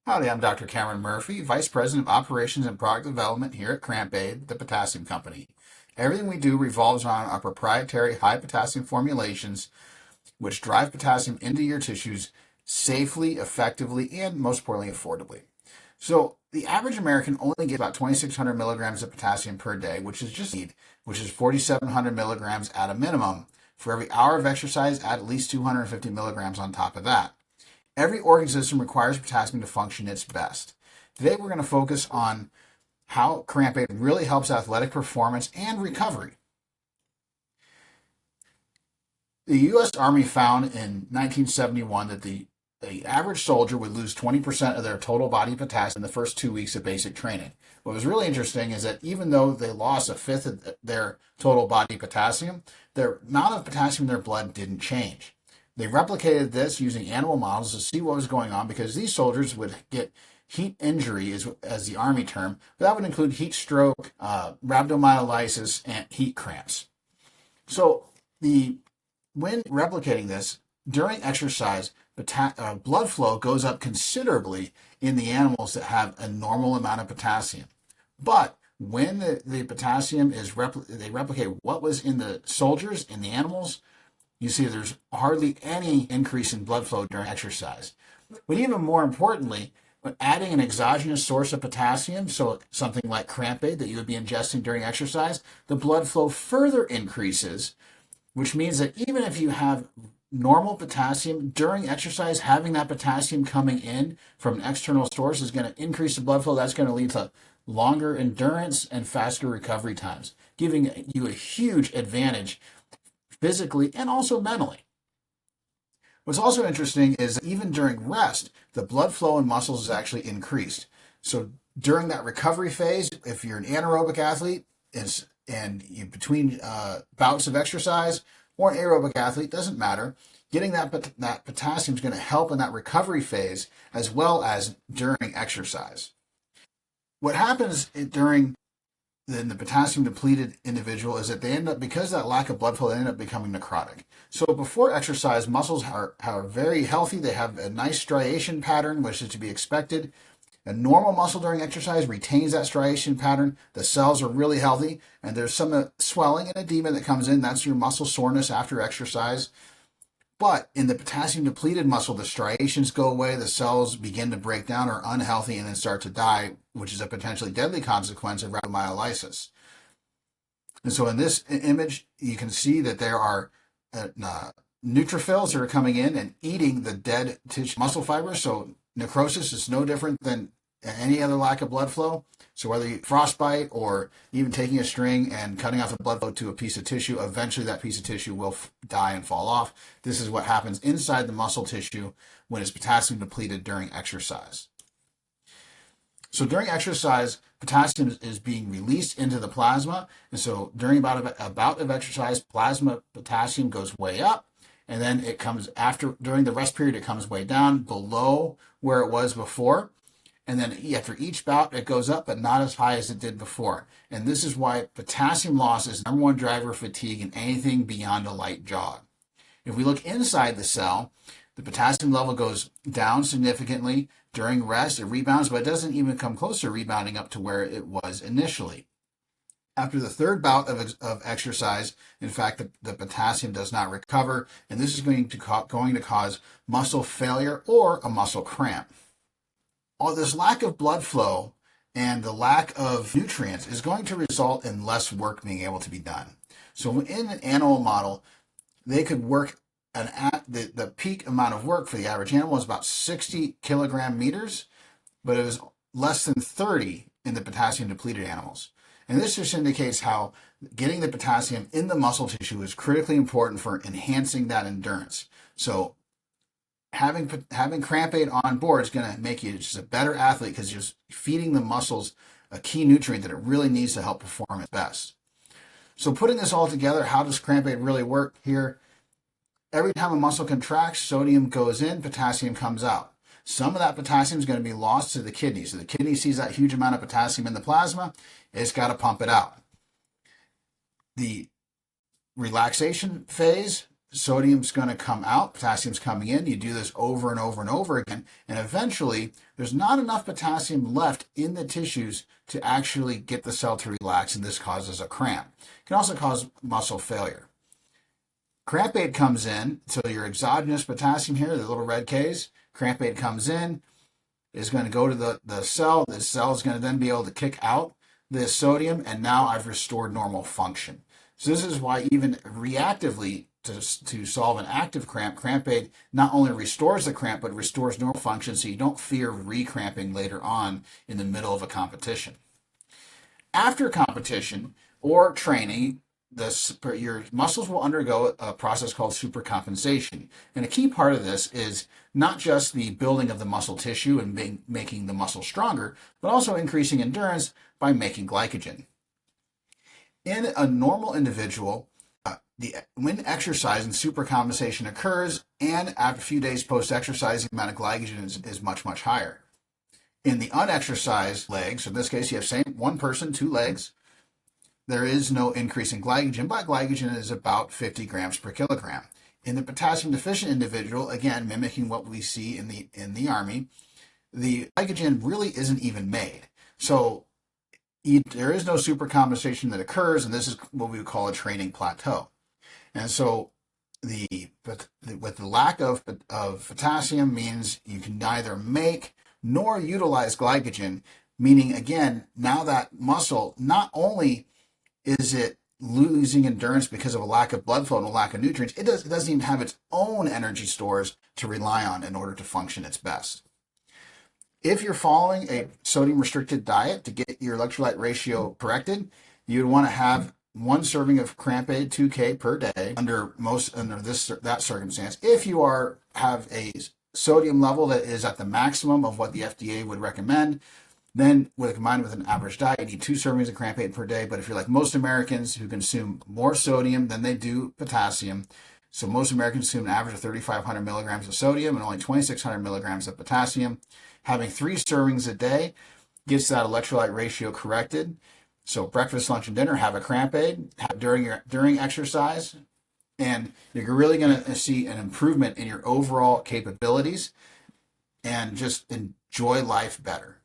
Howdy, I'm Dr. Cameron Murphy, Vice President of Operations and Product Development here at Cramp, the Potassium Company. Everything we do revolves around our proprietary high potassium formulations, which drive potassium into your tissues safely, effectively, and most importantly, affordably. So, the average American only gets about 2,600 milligrams of potassium per day, which is just need, which is 4,700 milligrams at a minimum. For every hour of exercise, add at least 250 milligrams on top of that. Every organ system requires potassium to function its best. Today we're going to focus on how cramp aid really helps athletic performance and recovery. The U.S. Army found in 1971 that the average soldier would lose 20% of their total body potassium in the first 2 weeks of basic training. What was really interesting is that even though they lost a fifth of their total body potassium, their amount of potassium in their blood didn't change. They replicated this using animal models to see what was going on because these soldiers would get heat injury, as the Army term, but that would include heat stroke, rhabdomyolysis, and heat cramps. So when replicating this, during exercise, blood flow goes up considerably in the animals that have a normal amount of potassium. But when the potassium they replicate what was in the soldiers, in the animals, you see there's hardly any increase in blood flow during exercise. But even more importantly, when adding an exogenous source of potassium, so something like cramp aid that you would be ingesting during exercise, the blood flow further increases, which means that even if you have normal potassium during exercise, having that potassium coming in from an external source is going to increase the blood flow. That's going to lead to longer endurance and faster recovery times, giving you a huge advantage physically and also mentally. What's also interesting is that even during rest, the blood flow in muscles is actually increased. So during that recovery phase, if you're an anaerobic athlete between bouts of exercise, or an aerobic athlete, doesn't matter, getting that potassium is going to help in that recovery phase as well as during exercise. What happens during the potassium depleted individual is that they end up, because of that lack of blood flow, they end up becoming necrotic. So before exercise, muscles are very healthy. They have a nice striation pattern, which is to be expected. A normal muscle during exercise retains that striation pattern. The cells are really healthy, and there's some swelling and edema that comes in. That's your muscle soreness after exercise. But in the potassium depleted muscle, the striations go away, the cells begin to break down, or unhealthy, and then start to die, which is a potentially deadly consequence of rhabdomyolysis. And so in this image, you can see that there are neutrophils that are coming in and eating the dead tissue muscle fibers. So necrosis is no different than any other lack of blood flow. So whether you frostbite or even taking a string and cutting off the blood flow to a piece of tissue, eventually that piece of tissue will die and fall off. This is what happens inside the muscle tissue when it's potassium depleted during exercise. So during exercise, potassium is being released into the plasma. And so during a bout of exercise, plasma potassium goes way up. And then during the rest period, it comes way down below where it was before. And then after each bout, it goes up, but not as high as it did before. And this is why potassium loss is the number one driver of fatigue in anything beyond a light jog. If we look inside the cell, the potassium level goes down significantly during rest. It rebounds, but it doesn't even come close to rebounding up to where it was initially. After the third bout of exercise, in fact, the potassium does not recover, and this is going to cause muscle failure or a muscle cramp. All this lack of blood flow and the lack of nutrients is going to result in less work being able to be done. So in an animal model, they could work the peak amount of work for the average animal is about 60 kilogram meters, but it was less than 30 in the potassium depleted animals. And this just indicates how getting the potassium in the muscle tissue is critically important for enhancing that endurance. So having cramp aid on board is going to make you just a better athlete because you're feeding the muscles a key nutrient that it really needs to help perform its best. So putting this all together, how does cramp aid really work here? Every time a muscle contracts, sodium goes in, potassium comes out. Some of that potassium is going to be lost to the kidney. So the kidney sees that huge amount of potassium in the plasma, it's got to pump it out. The relaxation phase, sodium's going to come out, potassium's coming in. You do this over and over and over again, and eventually there's not enough potassium left in the tissues to actually get the cell to relax, and this causes a cramp. It can also cause muscle failure. Cramp aid comes in, so your exogenous potassium here, the little red Ks, cramp aid comes in, is going to go to the cell. The cell is going to then be able to kick out this sodium, and now I've restored normal function. So this is why even reactively to solve an active cramp, cramp aid not only restores the cramp, but restores normal function so you don't fear re-cramping later on in the middle of a competition. After competition or training, your muscles will undergo a process called supercompensation. And a key part of this is not just the building of the muscle tissue and making the muscle stronger, but also increasing endurance by making glycogen. In a normal individual, when exercise and supercompensation occurs, and after a few days post-exercise, the amount of glycogen is much, much higher. In the unexercised legs, so in this case you have one person, 2 legs, there is no increase in glycogen, but glycogen is about 50 grams per kilogram. In the potassium deficient individual, again, mimicking what we see in the Army, the glycogen really isn't even made. So there is no supercompensation that occurs, and this is what we would call a training plateau. And so with the lack of potassium means you can neither make nor utilize glycogen, meaning, again, now that muscle, not only is it losing endurance because of a lack of blood flow and a lack of nutrients, it doesn't even have its own energy stores to rely on in order to function its best. If you're following a sodium-restricted diet to get your electrolyte ratio corrected, you'd want to have 1 serving of cramp aid 2K per day under that circumstance. If you have a sodium level that is at the maximum of what the FDA would recommend, then combined with an average diet, you need 2 servings of cramp aid per day. But if you're like most Americans who consume more sodium than they do potassium, so most Americans consume an average of 3,500 milligrams of sodium and only 2,600 milligrams of potassium, having 3 servings a day gets that electrolyte ratio corrected. So breakfast, lunch, and dinner, have a cramp aid during exercise, and you're really going to see an improvement in your overall capabilities and just enjoy life better.